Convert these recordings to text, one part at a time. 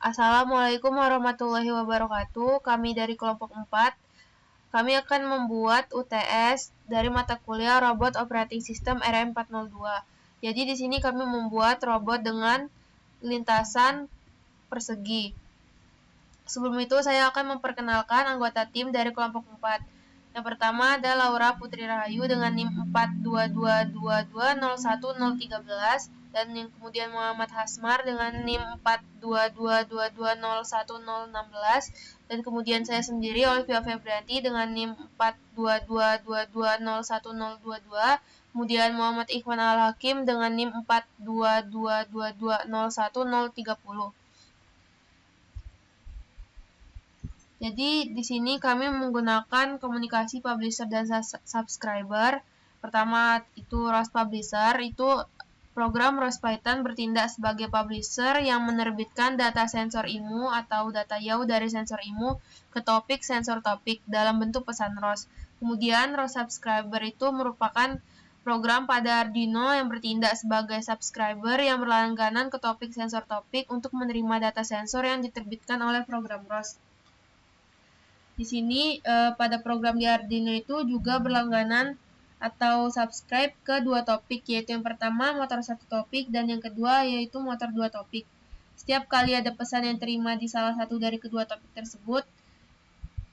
Assalamualaikum warahmatullahi wabarakatuh. Kami dari kelompok 4. Kami akan membuat UTS dari mata kuliah Robot Operating System RM402. Jadi di sini kami membuat robot dengan lintasan persegi. Sebelum itu saya akan memperkenalkan anggota tim dari kelompok 4. Yang pertama ada Laura Putri Rahayu dengan NIM 422220113 dan yang kemudian Muhammad Hasmar dengan NIM 422220116 dan kemudian saya sendiri Olivia Febrianti dengan NIM 422220122, kemudian Muhammad Ikhwan Al-Hakim dengan NIM 422220130. Jadi di sini kami menggunakan komunikasi publisher dan subscriber. Pertama itu ROS Publisher, itu program ROS Python bertindak sebagai publisher yang menerbitkan data sensor IMU atau data YAW dari sensor IMU ke topik sensor topik dalam bentuk pesan ROS. Kemudian ROS Subscriber itu merupakan program pada Arduino yang bertindak sebagai subscriber yang berlangganan ke topik sensor topik untuk menerima data sensor yang diterbitkan oleh program ROS. Di sini pada program di Arduino itu juga berlangganan atau subscribe ke dua topik, yaitu yang pertama motor satu topik dan yang kedua yaitu motor dua topik. Setiap kali ada pesan yang terima di salah satu dari kedua topik tersebut,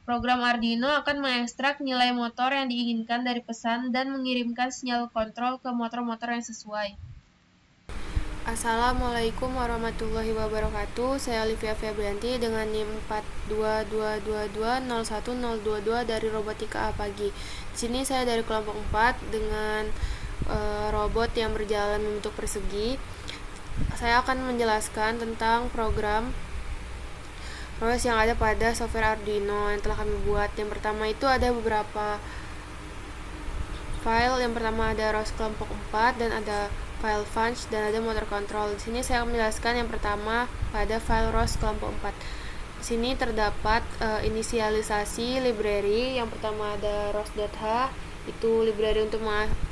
program Arduino akan mengekstrak nilai motor yang diinginkan dari pesan dan mengirimkan sinyal kontrol ke motor-motor yang sesuai. Assalamualaikum warahmatullahi wabarakatuh. Saya Olivia Febrianti dengan NIM 42222010022 dari Robotika A Pagi. Di sini saya dari kelompok 4 dengan robot yang berjalan membentuk persegi. Saya akan menjelaskan tentang program ROS yang ada pada software Arduino yang telah kami buat. Yang pertama itu ada beberapa file. Yang pertama ada ROS kelompok 4 dan ada file func dan ada motor control. Di sini saya akan menjelaskan yang pertama pada file ROS kelompok 4. Di sini terdapat inisialisasi library. Yang pertama ada ROS.h, itu library untuk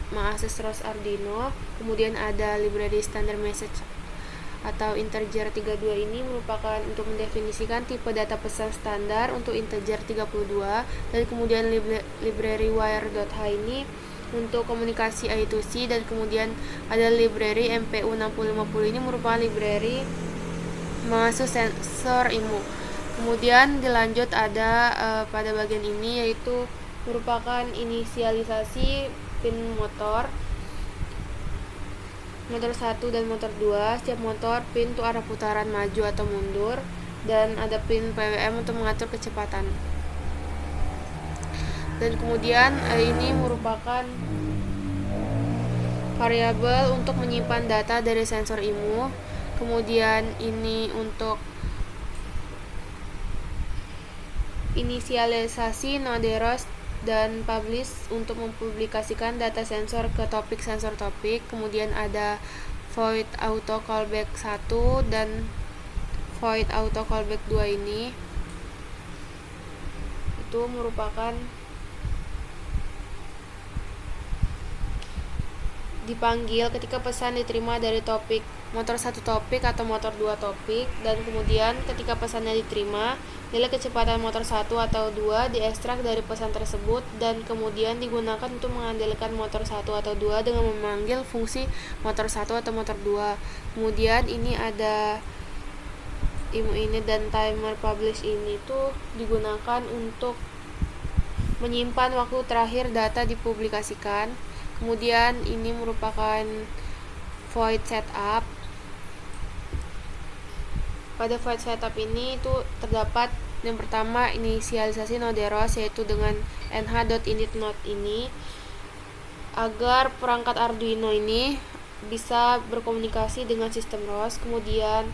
mengakses ROS Arduino. Kemudian ada library standard message atau integer 32. Ini merupakan untuk mendefinisikan tipe data pesan standar untuk integer 32. Dan kemudian library wire.h ini untuk komunikasi I2C, dan kemudian ada library MPU6050. Ini merupakan library mengakses sensor IMU. Kemudian dilanjut ada pada bagian ini yaitu merupakan inisialisasi pin motor 1 dan motor 2. Setiap motor pin untuk arah putaran maju atau mundur, dan ada pin PWM untuk mengatur kecepatan. Dan kemudian ini merupakan variabel untuk menyimpan data dari sensor IMU. Kemudian ini untuk inisialisasi node ROS dan publish untuk mempublikasikan data sensor ke topik sensor topik. Kemudian ada void auto callback 1 dan void auto callback 2. Ini itu merupakan dipanggil ketika pesan diterima dari topik motor satu topik atau motor dua topik, dan kemudian ketika pesannya diterima, nilai kecepatan motor 1 atau 2 diekstrak dari pesan tersebut dan kemudian digunakan untuk mengandalkan motor 1 atau 2 dengan memanggil fungsi motor 1 atau motor 2. Kemudian ini ada IMU ini dan timer publish ini tuh digunakan untuk menyimpan waktu terakhir data dipublikasikan. Kemudian ini merupakan void setup. Pada void setup ini itu terdapat yang pertama inisialisasi node ROS yaitu dengan nh.initNode ini agar perangkat Arduino ini bisa berkomunikasi dengan sistem ROS. Kemudian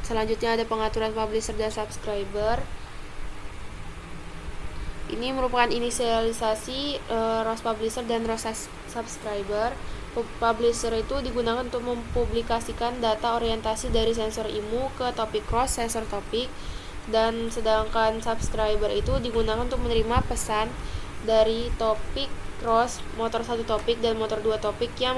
selanjutnya ada pengaturan publisher dan subscriber. Ini merupakan inisialisasi ROS Publisher dan ROS Subscriber. Publisher itu digunakan untuk mempublikasikan data orientasi dari sensor IMU ke topik ROS sensor topik, dan sedangkan subscriber itu digunakan untuk menerima pesan dari topik ROS, motor 1 topik dan motor 2 topik yang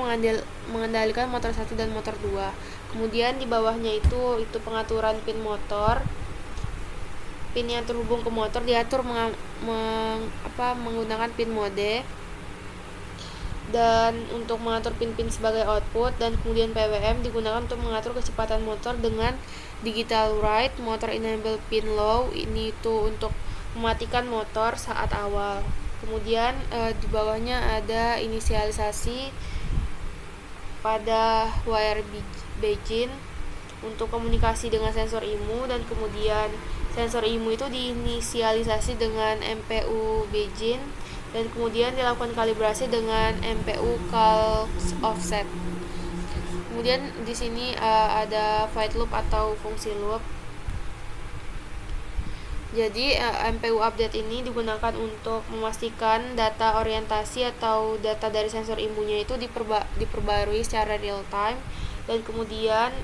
mengendalikan motor 1 dan motor 2. Kemudian di bawahnya itu pengaturan pin motor. Pin yang terhubung ke motor diatur menggunakan pin mode, dan untuk mengatur pin-pin sebagai output, dan kemudian PWM digunakan untuk mengatur kecepatan motor dengan digital write, motor enable pin low, ini itu untuk mematikan motor saat awal. Kemudian di bawahnya ada inisialisasi pada wire Beijing untuk komunikasi dengan sensor IMU, dan kemudian sensor IMU itu diinisialisasi dengan MPU Beijing, dan kemudian dilakukan kalibrasi dengan MPU Cal offset. Kemudian di sini ada void loop atau fungsi loop. Jadi MPU update ini digunakan untuk memastikan data orientasi atau data dari sensor IMU-nya itu diperbarui secara real time, dan kemudian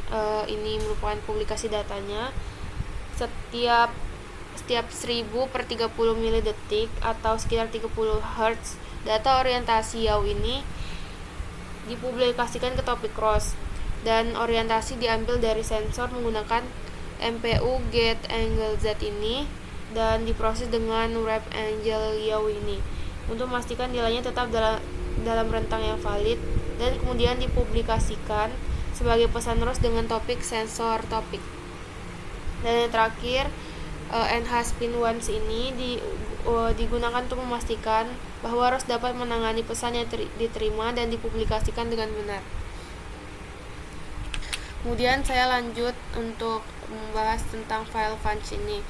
ini merupakan publikasi datanya setiap 1000 per 30 milidetik atau sekitar 30 Hz. Data orientasi yaw ini dipublikasikan ke topik ROS, dan orientasi diambil dari sensor menggunakan MPU get angle Z ini, dan diproses dengan wrap angle yaw ini untuk memastikan nilainya tetap dalam rentang yang valid, dan kemudian dipublikasikan sebagai pesan ROS dengan topik sensor topik. Dan yang terakhir, enhance pin once ini digunakan untuk memastikan bahwa ROS dapat menangani pesan yang diterima dan dipublikasikan dengan benar. Kemudian saya lanjut untuk membahas tentang file function ini.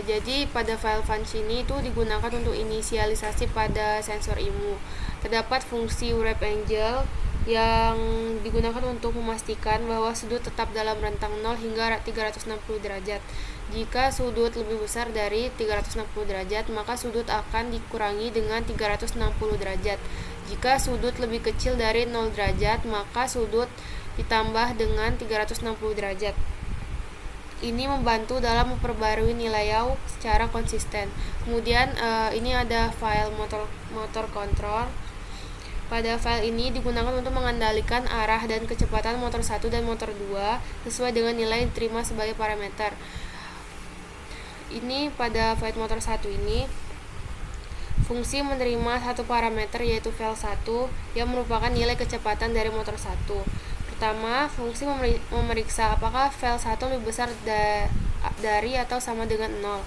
Jadi pada file function ini itu digunakan untuk inisialisasi pada sensor IMU. Terdapat fungsi wrap angle yang digunakan untuk memastikan bahwa sudut tetap dalam rentang 0 hingga 360 derajat. Jika sudut lebih besar dari 360 derajat, maka sudut akan dikurangi dengan 360 derajat. Jika sudut lebih kecil dari 0 derajat, maka sudut ditambah dengan 360 derajat. Ini membantu dalam memperbarui nilai yaw secara konsisten. Kemudian ini ada file motor control. Pada file ini digunakan untuk mengendalikan arah dan kecepatan motor 1 dan motor 2 sesuai dengan nilai yang diterima sebagai parameter. Ini pada file motor 1 ini fungsi menerima satu parameter yaitu vel1 yang merupakan nilai kecepatan dari motor 1. Pertama, fungsi memeriksa apakah vel1 lebih besar dari atau sama dengan 0.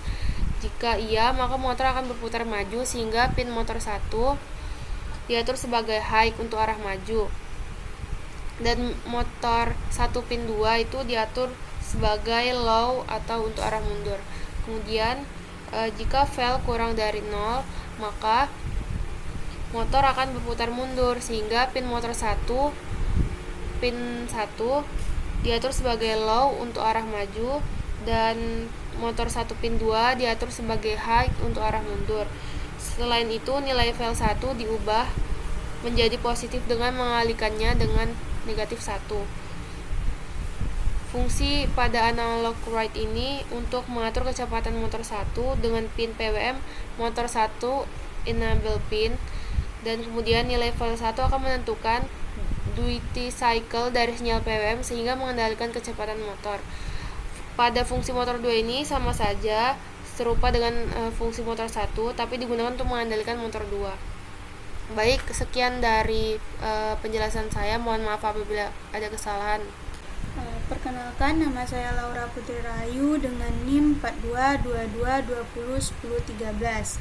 Jika iya, maka motor akan berputar maju sehingga pin motor 1 diatur sebagai high untuk arah maju, dan motor 1 pin 2 itu diatur sebagai low atau untuk arah mundur. Kemudian jika vel kurang dari 0, maka motor akan berputar mundur sehingga pin motor 1 diatur sebagai low untuk arah maju, dan motor 1 pin 2 diatur sebagai high untuk arah mundur. Selain itu, nilai vel1 diubah menjadi positif dengan mengalihkannya dengan negatif 1. Fungsi pada analog write ini untuk mengatur kecepatan motor 1 dengan pin PWM motor 1 enable pin, dan kemudian nilai vel1 akan menentukan duty cycle dari sinyal PWM sehingga mengendalikan kecepatan motor. Pada fungsi motor 2 ini sama saja serupa dengan fungsi motor 1, tapi digunakan untuk mengendalikan motor 2. Baik, sekian dari penjelasan saya. Mohon maaf apabila ada kesalahan. Perkenalkan, nama saya Laura Putri Rahayu dengan NIM 4222201013.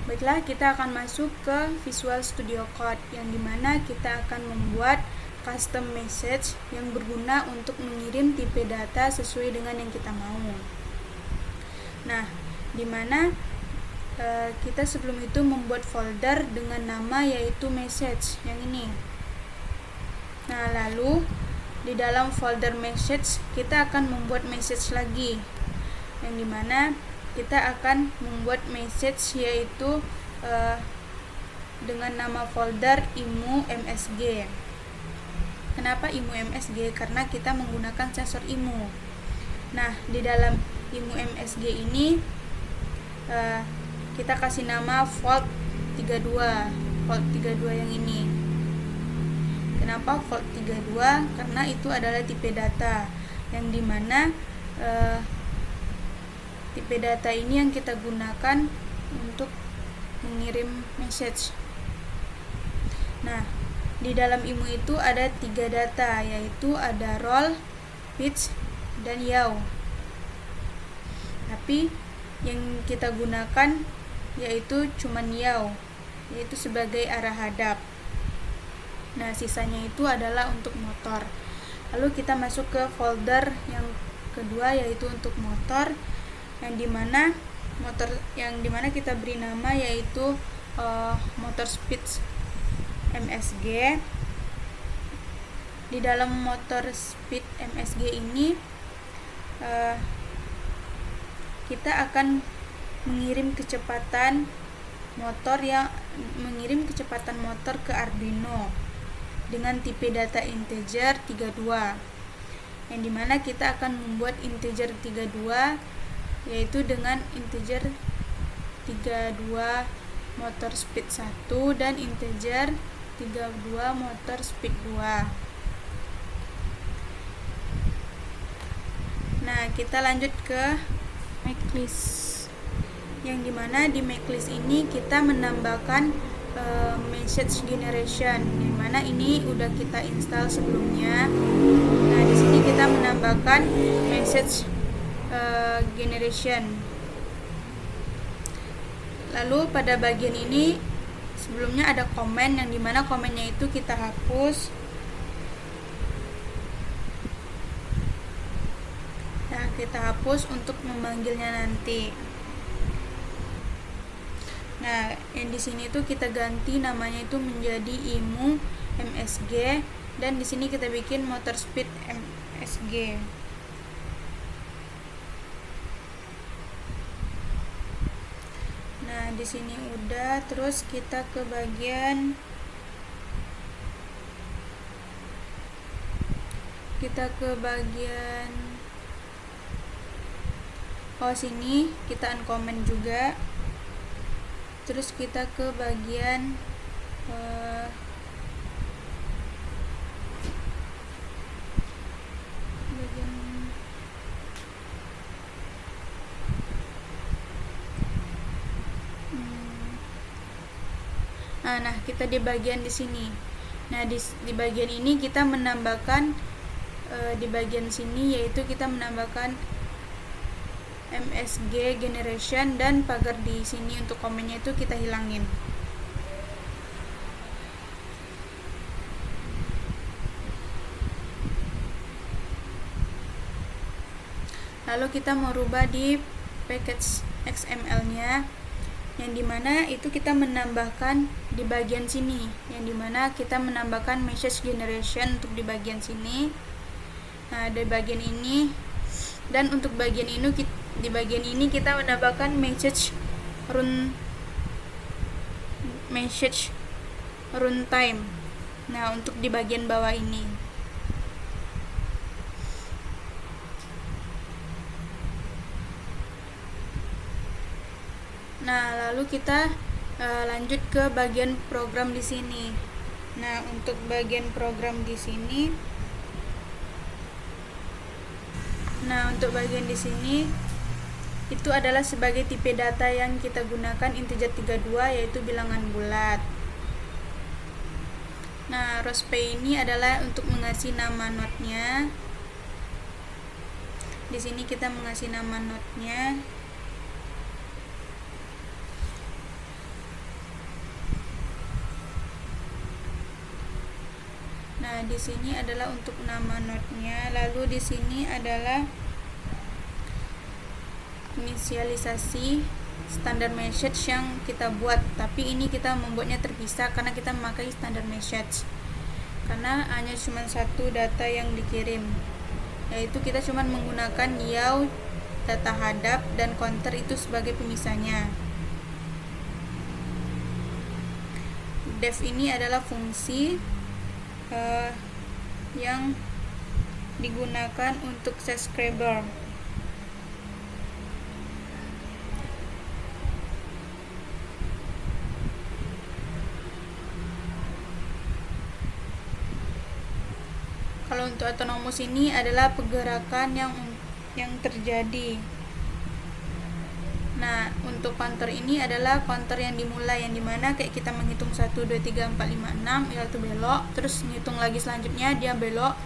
Baiklah, kita akan masuk ke Visual Studio Code, yang dimana kita akan membuat custom message yang berguna untuk mengirim tipe data sesuai dengan yang kita mau. Nah, dimana kita sebelum itu membuat folder dengan nama yaitu message yang ini. Nah, lalu di dalam folder message kita akan membuat message lagi, yang dimana kita akan membuat message yaitu dengan nama folder IMU MSG. Kenapa IMU MSG? Karena kita menggunakan sensor IMU. Nah, di dalam IMU MSG ini kita kasih nama volt 3 32, volt 32 yang ini. Kenapa volt 32? Karena itu adalah tipe data yang dimana tipe data ini yang kita gunakan untuk mengirim message. Nah, di dalam IMU itu ada 3 data, yaitu ada roll, pitch, dan yaw. Tapi yang kita gunakan yaitu cuman yaw, yaitu sebagai arah hadap. Nah, sisanya itu adalah untuk motor. Lalu kita masuk ke folder yang kedua, yaitu untuk motor, yang dimana kita beri nama yaitu motor speed MSG. Di dalam motor speed MSG ini kita akan mengirim kecepatan motor ke Arduino dengan tipe data integer 32, yang dimana kita akan membuat integer 32 yaitu dengan integer 32 motor speed 1 dan integer 32 motor speed 2. Nah, kita lanjut ke make list, yang dimana di make list ini kita menambahkan message generation, dimana ini udah kita install sebelumnya. Nah, di sini kita menambahkan message generation. Lalu pada bagian ini sebelumnya ada komen, yang dimana komennya itu kita hapus. Nah, kita hapus untuk memanggilnya nanti. Nah, yang di sini tuh kita ganti namanya itu menjadi IMU MSG, dan di sini kita bikin motor speed MSG. Nah, di sini udah, terus kita ke bagian sini kita uncomment juga. Terus kita ke bagian nah, kita di bagian di sini. Nah, di bagian ini kita menambahkan di bagian sini, yaitu kita menambahkan MSG generation, dan pagar di sini untuk komennya itu kita hilangin. Lalu kita merubah di package XML-nya, yang dimana itu kita menambahkan di bagian sini, yang dimana kita menambahkan message generation untuk di bagian sini. Nah, di bagian ini, dan untuk bagian ini di bagian ini kita menambahkan message runtime. Nah, untuk di bagian bawah ini. Nah, lalu kita lanjut ke bagian program di sini. Nah, untuk bagian program di sini, itu adalah sebagai tipe data yang kita gunakan integer 32, yaitu bilangan bulat. Nah, ROSPay ini adalah untuk mengasih nama node-nya. Di sini kita mengasih nama node-nya. Nah, di sini adalah untuk nama node-nya. Lalu di sini adalah inisialisasi standard message yang kita buat, tapi ini kita membuatnya terpisah karena kita memakai standard message, karena hanya cuma satu data yang dikirim, yaitu kita cuma menggunakan yaw, data hadap, dan counter itu sebagai pemisahnya. Def ini adalah fungsi yang digunakan untuk subscriber. Kalau untuk autonomous ini adalah pergerakan yang terjadi. Nah, untuk counter ini adalah counter yang dimulai, yang dimana kayak kita menghitung 1, 2, 3, 4, 5, 6 yaitu belok, terus ngitung lagi selanjutnya dia belok.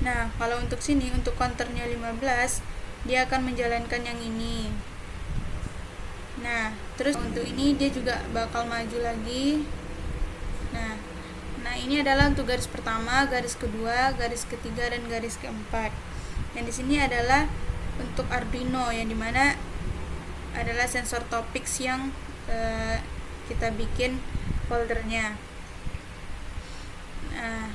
Nah, kalau untuk sini, untuk counternya 15, dia akan menjalankan yang ini. Nah, terus untuk ini dia juga bakal maju lagi. Nah, ini adalah untuk garis pertama, garis kedua, garis ketiga, dan garis keempat. Yang di sini adalah untuk Arduino, yang dimana adalah sensor topics yang kita bikin foldernya. Nah,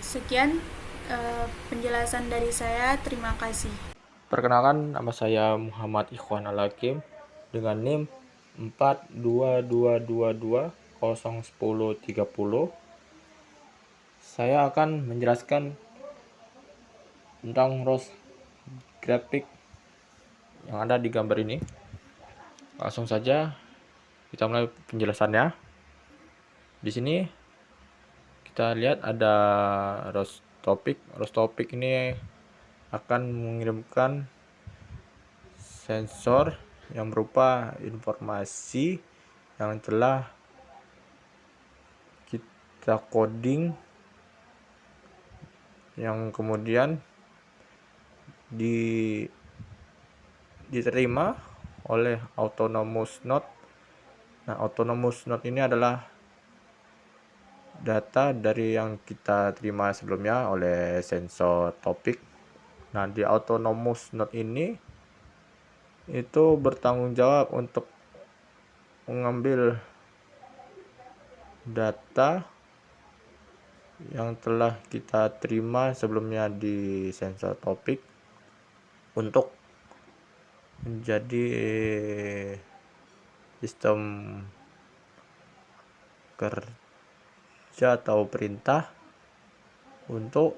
sekian penjelasan dari saya. Terima kasih. Perkenalkan, nama saya Muhammad Ikhwan Al-Hakim dengan NIM 42222011030. Saya akan menjelaskan tentang ROS grafik yang ada di gambar ini. Langsung saja kita mulai penjelasannya. Di sini kita lihat ada ROS topik. ROS topik ini akan mengirimkan sensor yang berupa informasi yang telah kita coding, yang kemudian diterima oleh autonomous node. Nah, autonomous node ini adalah data dari yang kita terima sebelumnya oleh sensor topik. Nah, di autonomous node ini itu bertanggung jawab untuk mengambil data yang telah kita terima sebelumnya di sensor topik untuk menjadi sistem kerja atau perintah untuk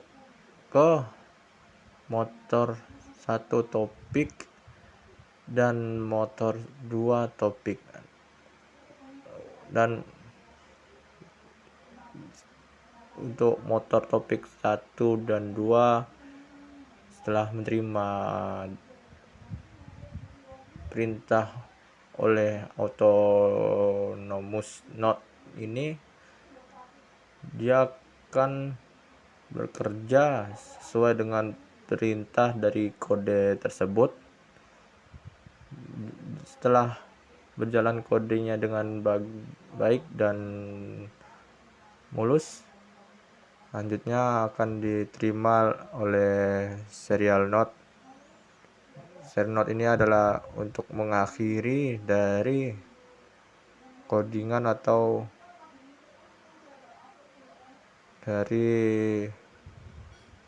ke motor 1 topik dan motor 2 topik. Dan untuk motor topik 1 dan 2 setelah menerima perintah oleh autonomous node ini, dia akan bekerja sesuai dengan perintah dari kode tersebut. Setelah berjalan kodenya dengan baik dan mulus, selanjutnya akan diterima oleh serial node. Serial node ini adalah untuk mengakhiri dari codingan atau dari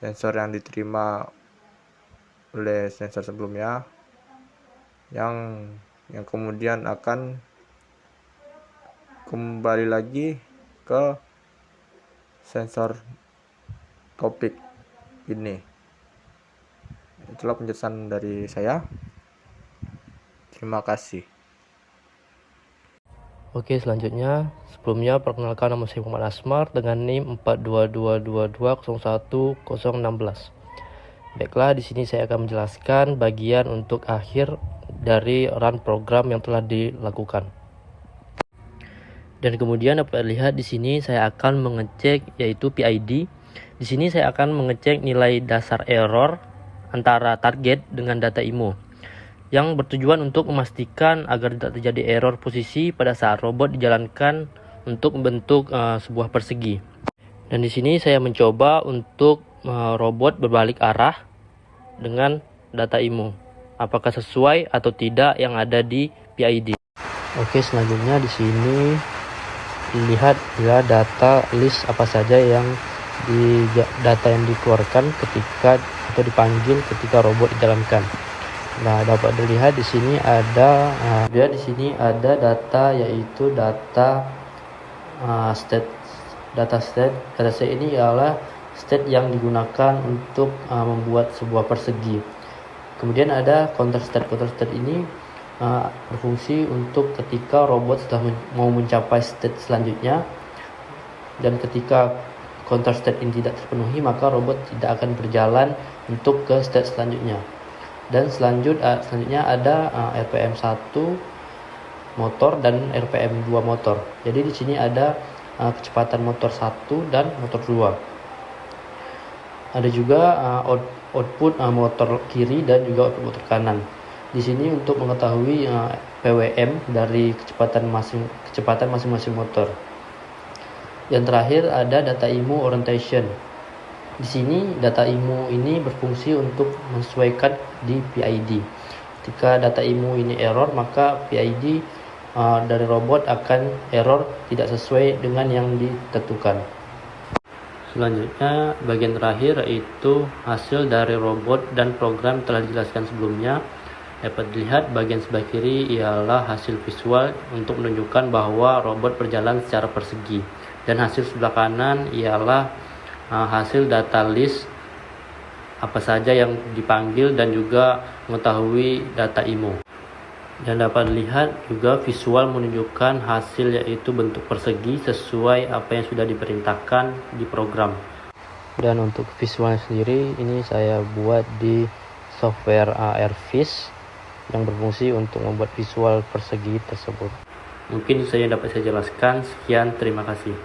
sensor yang diterima oleh sensor sebelumnya, yang kemudian akan kembali lagi ke sensor topik ini. Itulah penjelasan dari saya. Terima kasih. Oke, selanjutnya sebelumnya perkenalkan, nama saya Muhammad Asmar dengan NIM 42222011016. Baiklah, di sini saya akan menjelaskan bagian untuk akhir dari run program yang telah dilakukan. Dan kemudian dapat lihat di sini saya akan mengecek yaitu PID. Di sini saya akan mengecek nilai dasar error antara target dengan data IMO, yang bertujuan untuk memastikan agar tidak terjadi error posisi pada saat robot dijalankan untuk membentuk sebuah persegi. Dan di sini saya mencoba untuk robot berbalik arah dengan data IMO, apakah sesuai atau tidak yang ada di PID. Oke, selanjutnya di sini lihat ya data list apa saja yang data yang dikeluarkan ketika atau dipanggil ketika robot dijalankan. Nah, dapat dilihat di sini ada data, yaitu data state. Data state ini adalah state yang digunakan untuk membuat sebuah persegi. Kemudian ada counter state. Counter state ini berfungsi untuk ketika robot sudah mau mencapai state selanjutnya, dan ketika counter state ini tidak terpenuhi, maka robot tidak akan berjalan untuk ke state selanjutnya. Dan selanjutnya ada RPM 1 motor dan RPM 2 motor. Jadi di sini ada kecepatan motor 1 dan motor 2. Ada juga output motor kiri dan juga output motor kanan. Di sini untuk mengetahui PWM dari kecepatan masing-masing motor. Yang terakhir ada data IMU orientation. Di sini data IMU ini berfungsi untuk menyesuaikan di PID. Ketika data IMU ini error, maka PID dari robot akan error tidak sesuai dengan yang ditentukan. Selanjutnya bagian terakhir yaitu hasil dari robot dan program telah dijelaskan sebelumnya. Dapat dilihat bagian sebelah kiri ialah hasil visual untuk menunjukkan bahwa robot berjalan secara persegi, dan hasil sebelah kanan ialah hasil data list apa saja yang dipanggil dan juga mengetahui data IMU. Dan dapat dilihat juga visual menunjukkan hasil yaitu bentuk persegi sesuai apa yang sudah diperintahkan di program. Dan untuk visualnya sendiri ini saya buat di software AirFish yang berfungsi untuk membuat visual persegi tersebut. Mungkin itu saja yang dapat saya jelaskan. Sekian, terima kasih.